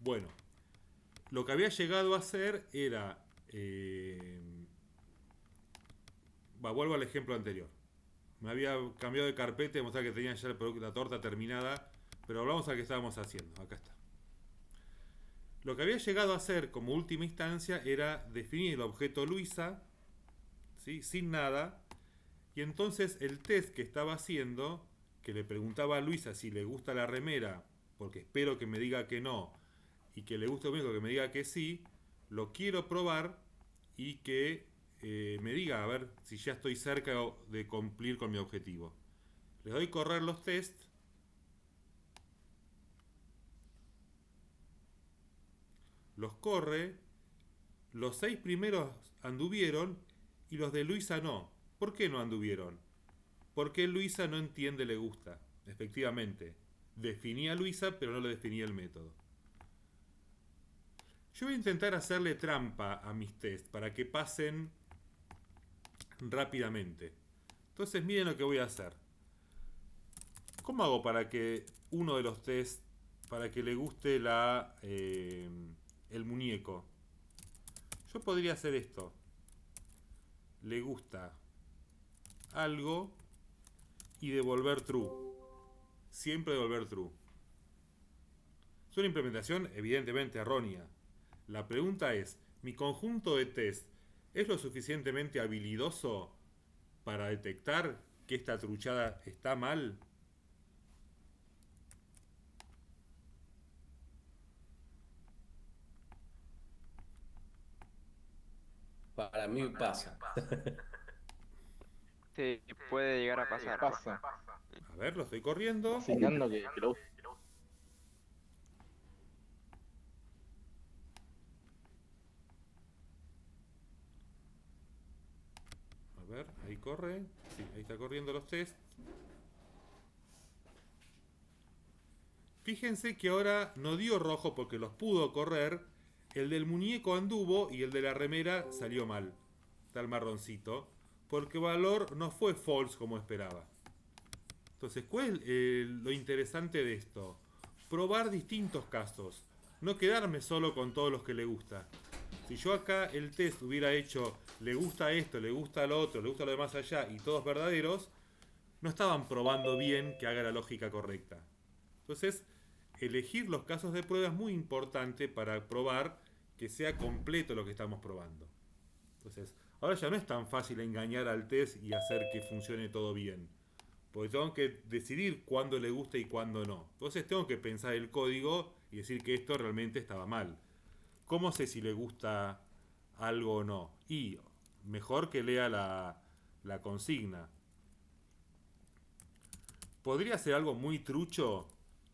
Bueno, lo que había llegado a hacer era... vuelvo al ejemplo anterior. Me había cambiado de carpeta y mostrar que tenía ya la torta terminada, pero hablamos a qué estábamos haciendo. Acá está. Lo que había llegado a hacer como última instancia era definir el objeto Luisa, ¿sí? Sin nada, y entonces el test que estaba haciendo, que le preguntaba a Luisa si le gusta la remera, porque espero que me diga que no, y que le guste lo mismo que me diga que sí, lo quiero probar y que me diga a ver si ya estoy cerca de cumplir con mi objetivo. Le doy correr los test, los corre, los 6 primeros anduvieron y los de Luisa no. ¿Por qué no anduvieron? Porque Luisa no entiende le gusta. Efectivamente, definía a Luisa pero no le definía el método. Yo voy a intentar hacerle trampa a mis tests para que pasen rápidamente. Entonces miren lo que voy a hacer. ¿Cómo hago para que uno de los tests, para que le guste el muñeco? Yo podría hacer esto. Le gusta algo y devolver true. Siempre devolver true. Es una implementación evidentemente errónea. La pregunta es, ¿mi conjunto de test es lo suficientemente habilidoso para detectar que esta truchada está mal? Para mí pasa. Sí, puede llegar a pasar. Pasa, A ver, lo estoy corriendo. asignando que lo usa. A ver, ahí corre. Sí, ahí está corriendo los test. Fíjense que ahora no dio rojo porque los pudo correr. El del muñeco anduvo y el de la remera salió mal. Está el marroncito. Porque valor no fue false como esperaba. Entonces, ¿cuál es lo interesante de esto? Probar distintos casos. No quedarme solo con todos los que le gusta. Si yo acá el test hubiera hecho le gusta esto, le gusta lo otro, le gusta lo de más allá y todos verdaderos, no estaban probando bien que haga la lógica correcta. Entonces, elegir los casos de prueba es muy importante para probar que sea completo lo que estamos probando. Entonces, ahora ya no es tan fácil engañar al test y hacer que funcione todo bien. Porque tengo que decidir cuándo le gusta y cuándo no. Entonces tengo que pensar el código y decir que esto realmente estaba mal. ¿Cómo sé si le gusta algo o no? Y mejor que lea la consigna. Podría ser algo muy trucho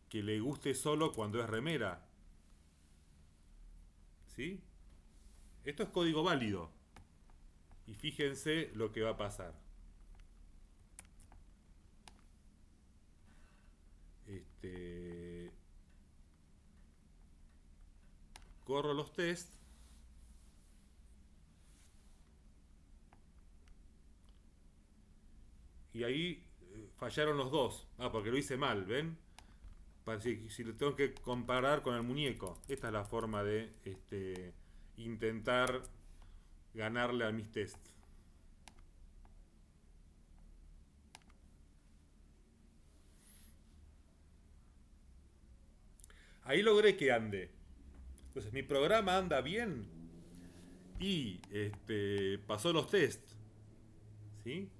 que le guste solo cuando es remera. ¿Sí? Esto es código válido. Y fíjense lo que va a pasar. Este, corro los tests y ahí fallaron los dos. Ah, porque lo hice mal, ¿ven? Si lo tengo que comparar con el muñeco. Esta es la forma de intentar ganarle a mis tests. Ahí logré que ande. Entonces mi programa anda bien y pasó los tests. ¿Sí?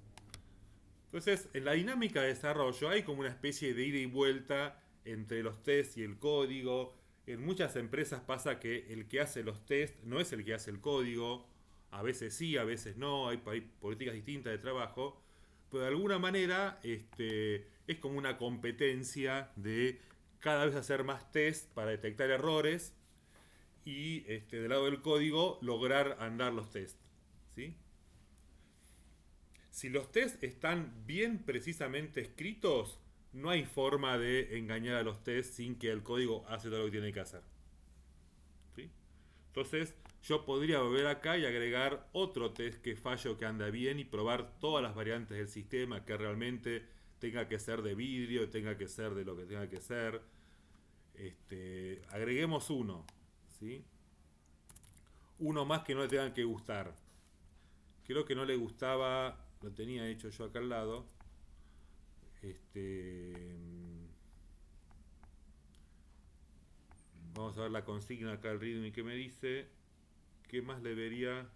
Entonces, en la dinámica de desarrollo hay como una especie de ida y vuelta entre los tests y el código. En muchas empresas pasa que el que hace los tests no es el que hace el código. A veces sí, a veces no. Hay políticas distintas de trabajo. Pero de alguna manera es como una competencia de cada vez hacer más tests para detectar errores y del lado del código lograr andar los tests. ¿Sí? Si los tests están bien precisamente escritos, no hay forma de engañar a los tests sin que el código hace todo lo que tiene que hacer. ¿Sí? Entonces, yo podría volver acá y agregar otro test que fallo que anda bien y probar todas las variantes del sistema que realmente tenga que ser de vidrio, tenga que ser de lo que tenga que ser. Agreguemos uno, ¿sí? Uno más que no le tengan que gustar. Creo que no le gustaba, lo tenía hecho yo acá al lado. Vamos a ver la consigna acá, el readme que me dice. ¿Qué más le vería?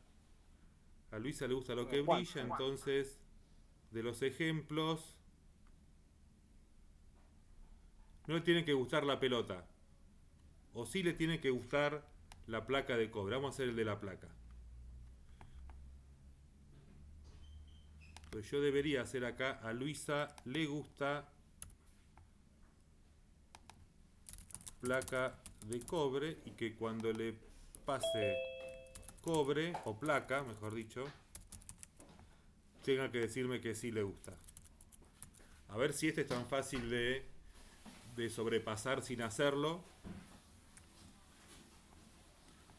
A Luisa le gusta lo que brilla, entonces, de los ejemplos, no le tiene que gustar la pelota. O sí le tiene que gustar la placa de cobre. Vamos a hacer el de la placa. Pues yo debería hacer acá, a Luisa le gusta placa de cobre, y que cuando le pase cobre, o placa, mejor dicho, tenga que decirme que sí le gusta. A ver si este es tan fácil de sobrepasar sin hacerlo.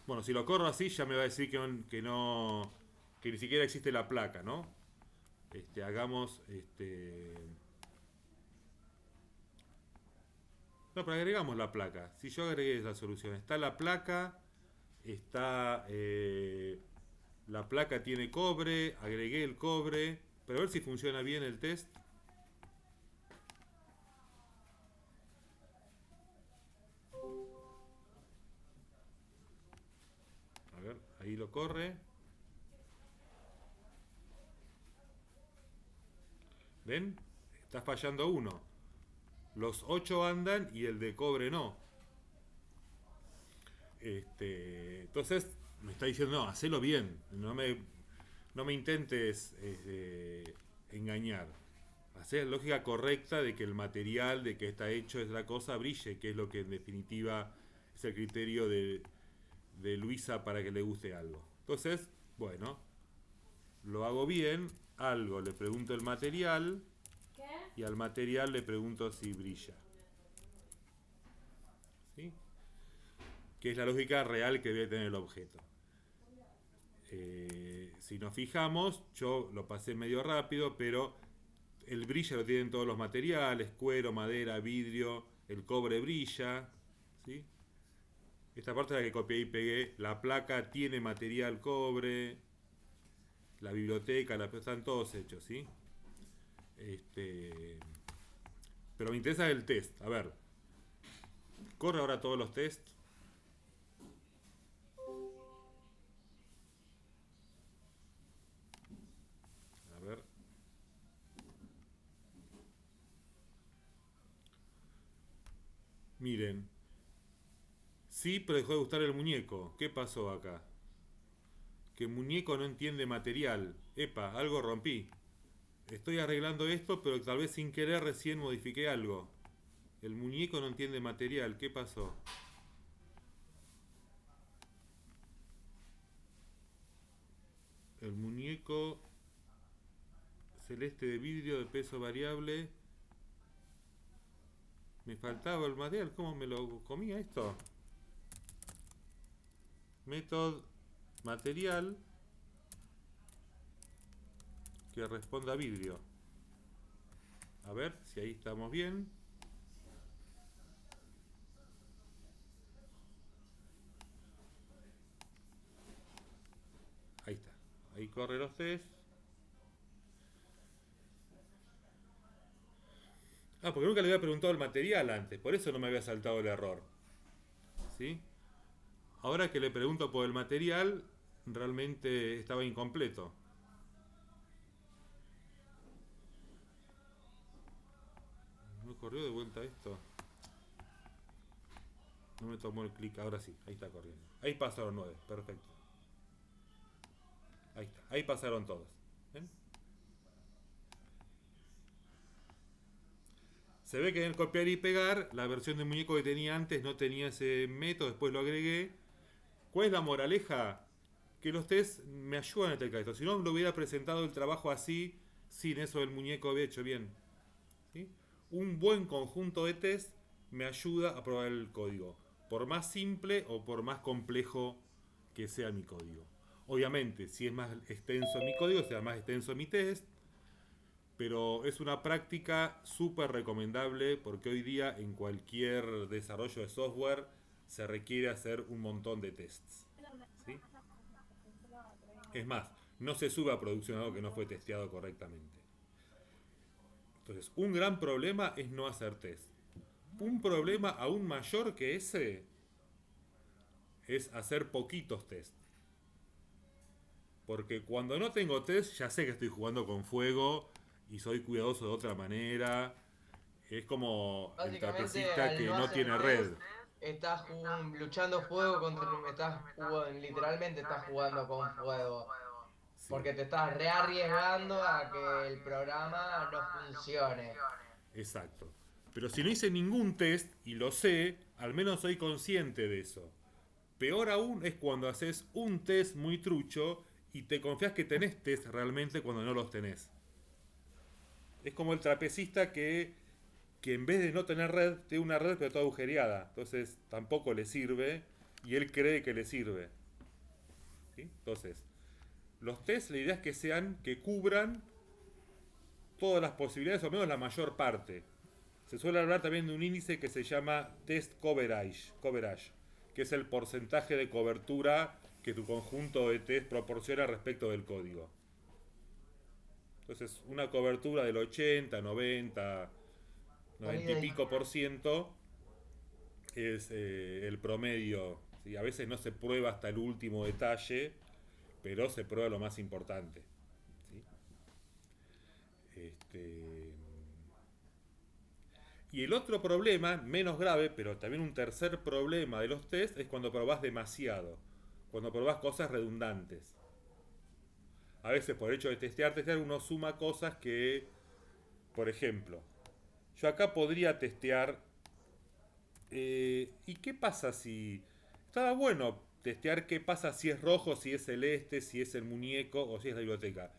Bueno, si lo corro así ya me va a decir que ni siquiera existe la placa, ¿no? Hagamos no, pero agregamos la placa. Si yo agregué la solución, está la placa, está la placa tiene cobre, agregué el cobre, pero a ver si funciona bien el test. A ver, ahí lo corre. ¿Ven? Está fallando uno. Los 8 andan y el de cobre no. Entonces me está diciendo, no, hacelo bien. No me intentes engañar. Hacer lógica correcta de que el material de que está hecho es la cosa brille, que es lo que en definitiva es el criterio de Luisa para que le guste algo. Entonces, bueno, lo hago bien, algo le pregunto el material, y al material le pregunto si brilla. ¿Sí? Que es la lógica real que debe tener el objeto. Si nos fijamos, yo lo pasé medio rápido, pero el brillo lo tienen todos los materiales: cuero, madera, vidrio, el cobre brilla, ¿sí? Esta parte es la que copié y pegué. La placa tiene material cobre, la biblioteca, están todos hechos, ¿sí? Pero me interesa el test. A ver, corre ahora todos los tests. A ver. Miren. Sí, pero dejó de gustar el muñeco. ¿Qué pasó acá? Que el muñeco no entiende material. Epa, algo rompí. Estoy arreglando esto, pero tal vez sin querer recién modifiqué algo. El muñeco no entiende material. ¿Qué pasó? El muñeco celeste de vidrio de peso variable. Me faltaba el material. ¿Cómo me lo comía esto? Método material que responda a vidrio. A ver si ahí estamos bien. Ahí está. Ahí corre los test. Ah, porque nunca le había preguntado el material antes. Por eso no me había saltado el error. ¿Sí? Ahora que le pregunto por el material, realmente estaba incompleto. ¿No corrió de vuelta esto? No me tomó el clic. Ahora sí, ahí está corriendo. Ahí pasaron 9, perfecto. Ahí está, ahí pasaron todos. ¿Ven? Se ve que en el copiar y pegar, la versión de muñeco que tenía antes no tenía ese método, después lo agregué. ¿Cuál es la moraleja? Que los test me ayudan a detectar esto. Si no, lo hubiera presentado el trabajo así, sin eso del muñeco había hecho bien. ¿Sí? Un buen conjunto de test me ayuda a probar el código, por más simple o por más complejo que sea mi código. Obviamente, si es más extenso mi código, será más extenso mi test. Pero es una práctica súper recomendable porque hoy día en cualquier desarrollo de software se requiere hacer un montón de tests. ¿Sí? Es más, no se sube a producción algo que no fue testeado correctamente. Entonces, un gran problema es no hacer test. Un problema aún mayor que ese es hacer poquitos test. Porque cuando no tengo test, ya sé que estoy jugando con fuego y soy cuidadoso de otra manera. Es como el Básicamente, trapecista al que no no hacer tiene red. test, estás luchando fuego contra. Literalmente estás jugando con fuego. Sí, Porque te estás rearriesgando a que el programa no funcione. exacto. Pero si no hice ningún test y lo sé, al menos soy consciente de eso. Peor aún es cuando haces un test muy trucho y te confías que tenés test realmente cuando no los tenés. Es como el trapecista que en vez de no tener red, tiene una red pero toda agujereada. Entonces tampoco le sirve y él cree que le sirve. ¿Sí? Entonces, los test, la idea es que sean, que cubran todas las posibilidades, o menos la mayor parte. Se suele hablar también de un índice que se llama test coverage, que es el porcentaje de cobertura que tu conjunto de test proporciona respecto del código. Entonces, una cobertura del 80, 90, 90 y pico por ciento es el promedio. ¿Sí? A veces no se prueba hasta el último detalle, pero se prueba lo más importante. ¿Sí? Y el otro problema, menos grave, pero también un tercer problema de los test, es cuando probás demasiado. Cuando probás cosas redundantes. A veces por el hecho de testear, uno suma cosas que, por ejemplo, yo acá podría testear. ¿Y qué pasa si... Estaba bueno testear qué pasa si es rojo, si es celeste, si es el muñeco o si es la biblioteca.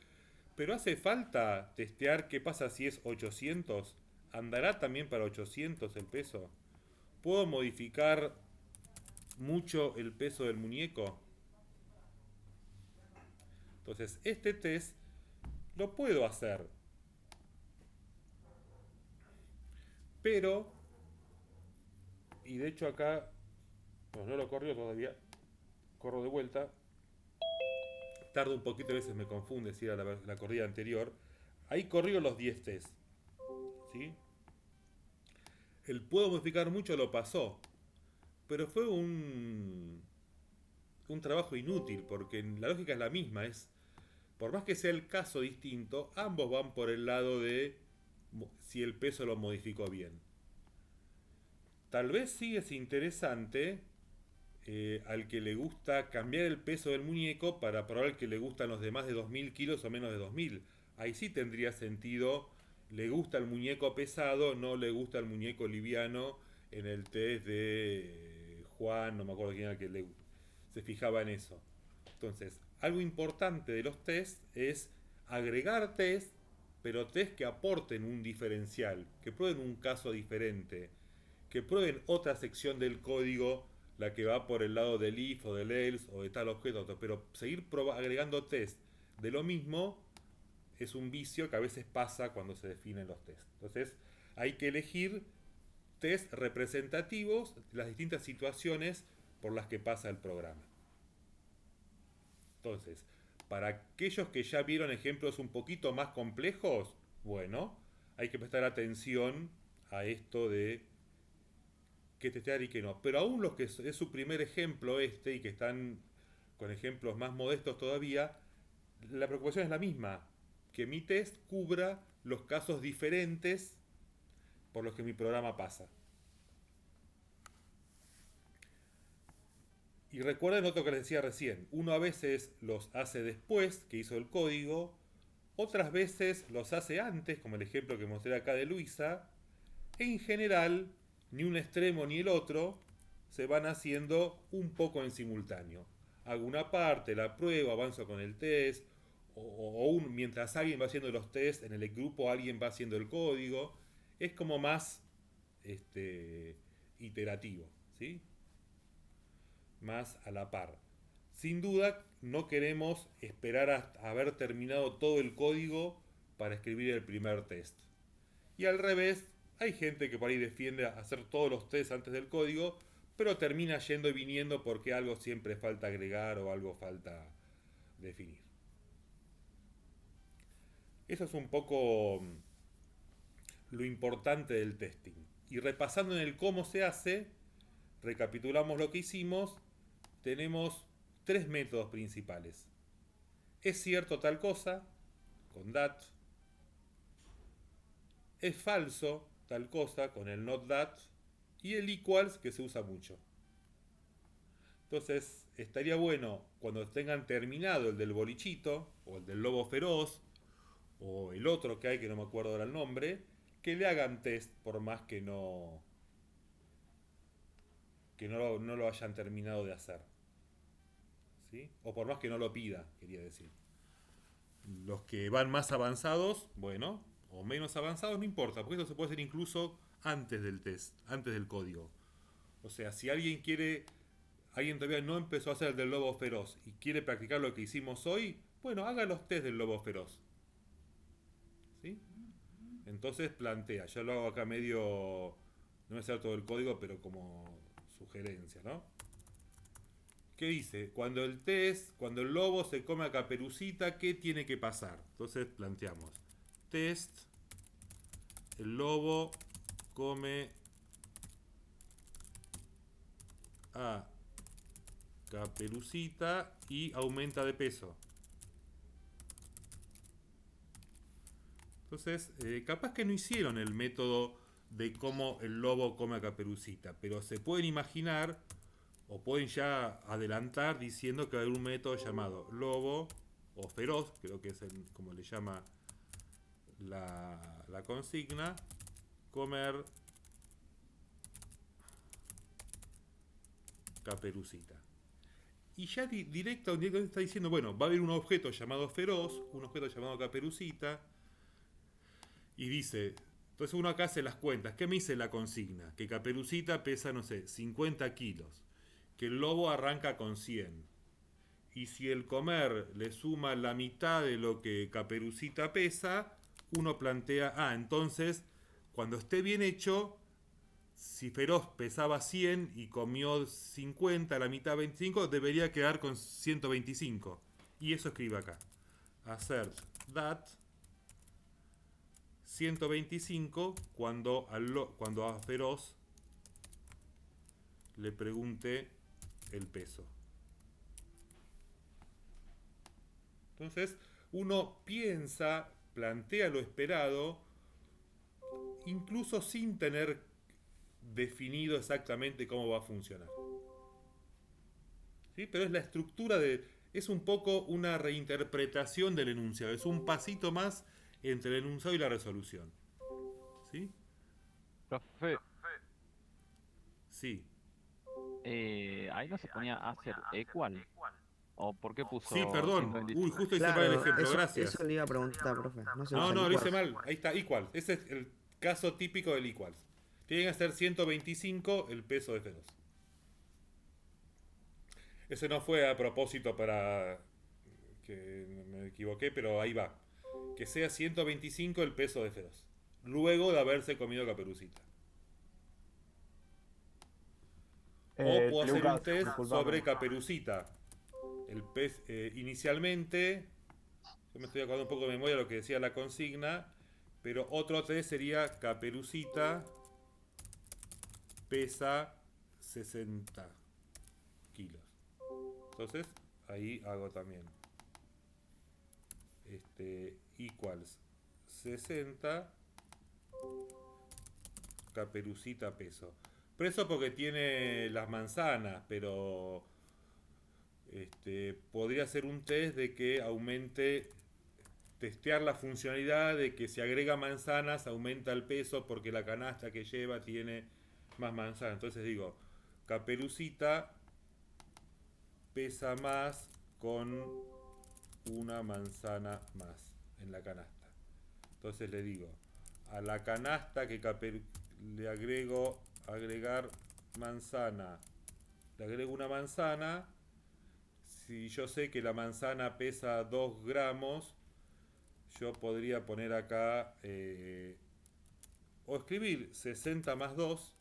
Pero hace falta testear qué pasa si es 800. ¿Andará también para 800 el peso? ¿Puedo modificar mucho el peso del muñeco? Entonces, este test lo puedo hacer. Pero, y de hecho acá, pues no lo corrió todavía, corro de vuelta. Tarda un poquito, a veces me confunde si era la corrida anterior. Ahí corrió los 10 test. ¿Sí? El puedo modificar mucho lo pasó. Pero fue un trabajo inútil, porque la lógica es la misma. Por más que sea el caso distinto, ambos van por el lado de si el peso lo modificó bien. Tal vez sí es interesante al que le gusta cambiar el peso del muñeco para probar al que le gustan los demás de 2000 kilos o menos de 2000. Ahí sí tendría sentido, le gusta el muñeco pesado, no le gusta el muñeco liviano en el test de Juan, no me acuerdo quién era que se fijaba en eso. Entonces, algo importante de los test es agregar test, pero test que aporten un diferencial, que prueben un caso diferente, que prueben otra sección del código, la que va por el lado del if o del else o de tal objeto, pero seguir agregando test de lo mismo es un vicio que a veces pasa cuando se definen los test. Entonces hay que elegir test representativos de las distintas situaciones por las que pasa el programa. Entonces, para aquellos que ya vieron ejemplos un poquito más complejos, bueno, hay que prestar atención a esto de qué testear y qué no. Pero aún los que es su primer ejemplo y que están con ejemplos más modestos todavía, la preocupación es la misma, que mi test cubra los casos diferentes por los que mi programa pasa. Y recuerden otro que les decía recién, uno a veces los hace después que hizo el código, otras veces los hace antes, como el ejemplo que mostré acá de Luisa, e en general ni un extremo ni el otro se van haciendo un poco en simultáneo. Hago una parte, la pruebo, avanzo con el test, mientras alguien va haciendo los tests, en el grupo alguien va haciendo el código. Es como más iterativo, ¿sí? Más a la par. Sin duda, no queremos esperar a haber terminado todo el código para escribir el primer test. Y al revés, hay gente que por ahí defiende hacer todos los tests antes del código, pero termina yendo y viniendo porque algo siempre falta agregar o algo falta definir. Eso es un poco lo importante del testing. Y repasando en el cómo se hace, recapitulamos lo que hicimos, tenemos 3 métodos principales. Es cierto tal cosa, con that. Es falso tal cosa, con el not that. Y el equals, que se usa mucho. Entonces, estaría bueno, cuando tengan terminado el del bolichito, o el del lobo feroz, o el otro que hay, que no me acuerdo ahora el nombre, que le hagan test por más que no lo hayan terminado de hacer. ¿Sí? O por más que no lo pida, quería decir. Los que van más avanzados, bueno, o menos avanzados, no importa, porque esto se puede hacer incluso antes del test, antes del código. O sea, si alguien todavía no empezó a hacer el del lobo feroz y quiere practicar lo que hicimos hoy, bueno, haga los test del lobo feroz. ¿Sí? Entonces plantea, yo lo hago acá medio, no me sé todo el código, pero como sugerencia, ¿no? ¿Qué dice? Cuando el lobo se come a Caperucita, ¿qué tiene que pasar? Entonces planteamos, test, el lobo come a Caperucita y aumenta de peso. Entonces, capaz que no hicieron el método de cómo el lobo come a Caperucita, pero se pueden imaginar o pueden ya adelantar diciendo que hay un método llamado lobo o feroz, creo que es como le llama la consigna, comer Caperucita. Y ya directamente está diciendo, bueno, va a haber un objeto llamado feroz, un objeto llamado Caperucita, y dice, entonces uno acá hace las cuentas, ¿qué me dice la consigna? Que Caperucita pesa, no sé, 50 kilos, que el lobo arranca con 100, y si el comer le suma la mitad de lo que Caperucita pesa, uno plantea, entonces, cuando esté bien hecho, si Feroz pesaba 100 y comió 50, la mitad 25, debería quedar con 125. Y eso escribe acá. Assert that 125 cuando a Feroz le pregunte el peso. Entonces, uno piensa, plantea lo esperado, incluso sin tener definido exactamente cómo va a funcionar. ¿Sí? Pero es la estructura es un poco una reinterpretación del enunciado, es un pasito más entre el enunciado y la resolución. ¿Sí? Profe, Sí. ahí no se ponía hacer equal. ¿O por qué puso Sí, perdón. 125? Uy, justo hice mal el Claro, ejemplo, gracias. eso le iba a preguntar, profe. No se No, usa el lo hice equals. mal. Ahí está, equal. Ese es el caso típico del equals. Tienen que ser 125 el peso de Feroz. Ese no fue a propósito para que me equivoqué, pero ahí va. Que sea 125 el peso de Feroz. Luego de haberse comido Caperucita. O puedo hacer un test sobre Caperucita. El pez, inicialmente, yo me estoy acordando un poco de memoria de lo que decía la consigna, pero otro test sería Caperucita pesa 60 kilos. Entonces, ahí hago también equals 60 Caperucita peso. Preso porque tiene las manzanas, pero podría ser un test de que aumente, testear la funcionalidad de que si agrega manzanas aumenta el peso porque la canasta que lleva tiene más manzanas. Entonces digo, Caperucita pesa más con una manzana más en la canasta. Entonces le digo, a la canasta que le agrego agregar manzana, le agrego una manzana. Si yo sé que la manzana pesa 2 gramos, yo podría poner acá, o escribir 60 más 2,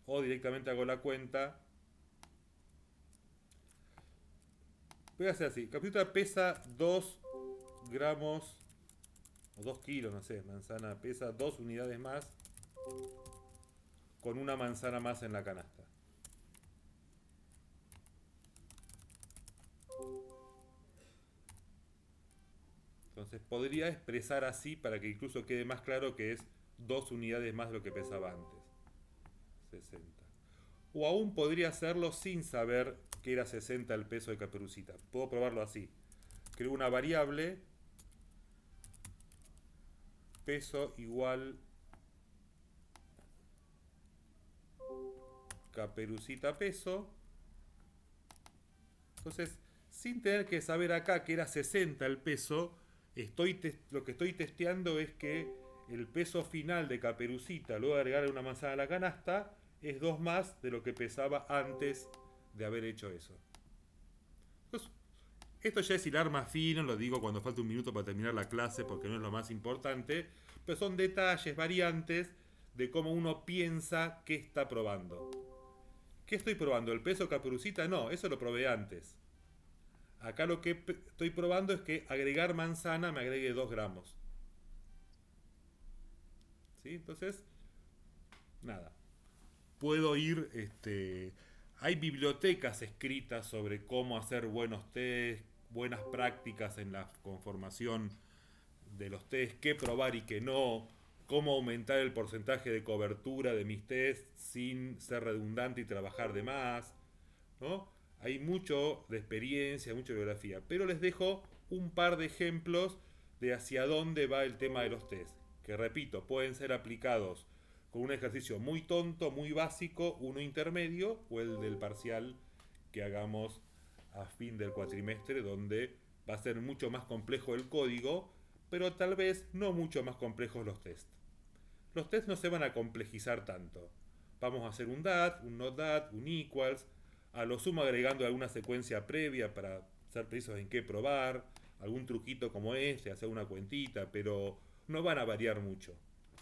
o directamente hago la cuenta. Voy a hacer así, Caperucita pesa 2 gramos, o 2 kilos, no sé, manzana pesa 2 unidades más, con una manzana más en la canasta. Entonces podría expresar así para que incluso quede más claro que es 2 unidades más de lo que pesaba antes. 60. O aún podría hacerlo sin saber que era 60 el peso de Caperucita. Puedo probarlo así. Creo una variable, peso igual Caperucita peso. Entonces, sin tener que saber acá que era 60 el peso, lo que estoy testeando es que el peso final de Caperucita, luego de agregarle una manzana a la canasta, es 2 más de lo que pesaba antes de haber hecho eso. Entonces, esto ya es hilar más fino, lo digo cuando falta un minuto para terminar la clase porque no es lo más importante, pero son detalles, variantes de cómo uno piensa que está probando. ¿Qué estoy probando? ¿El peso de Caperucita? No, eso lo probé antes. Acá lo que estoy probando es que agregar manzana me agregue 2 gramos. ¿Sí? Entonces, nada. Puedo ir, hay bibliotecas escritas sobre cómo hacer buenos test, buenas prácticas en la conformación de los test, qué probar y qué no, cómo aumentar el porcentaje de cobertura de mis test sin ser redundante y trabajar de más, ¿no? Hay mucho de experiencia, mucha biografía, pero les dejo un par de ejemplos de hacia dónde va el tema de los test, que repito, pueden ser aplicados con un ejercicio muy tonto, muy básico, uno intermedio o el del parcial que hagamos a fin del cuatrimestre, donde va a ser mucho más complejo el código, pero tal vez no mucho más complejos los test. Los test no se van a complejizar tanto. Vamos a hacer un DAT, un not DAT, un equals, a lo sumo agregando alguna secuencia previa para ser precisos en qué probar, algún truquito como este, hacer una cuentita, pero no van a variar mucho.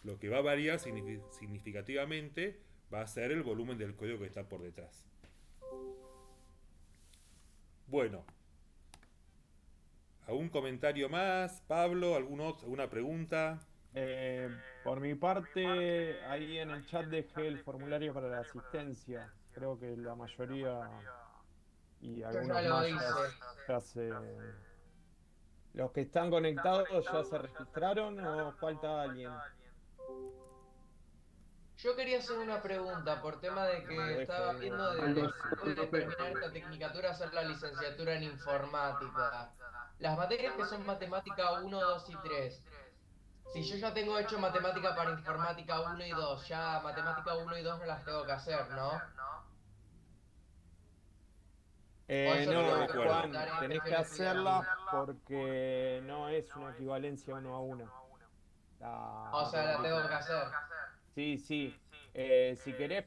Lo que va a variar significativamente va a ser el volumen del código que está por detrás. Bueno, ¿algún comentario más? Pablo, ¿alguna pregunta? Por mi parte, ahí en el chat dejé el formulario para la asistencia. Creo que la mayoría y Yo algunos ya lo más hice. ya se... ¿Los que están conectados ya se registraron o falta alguien? Yo quería hacer una pregunta por tema de Lo que dejo estaba ahí viendo en de difícil. después de terminar esta tecnicatura hacer la licenciatura en informática. Las materias que son matemática 1, 2 y 3. Si yo ya tengo hecho matemática para informática 1 y 2, ya matemática 1 y 2 no las tengo que hacer, ¿no? O eso lo No lo tengo No, que recuerdo. preguntar en tenés que gestión estudiantil. hacerla porque no es una equivalencia 1 a 1. La O sea, la tengo matemática. que hacer. Sí, sí. Si querés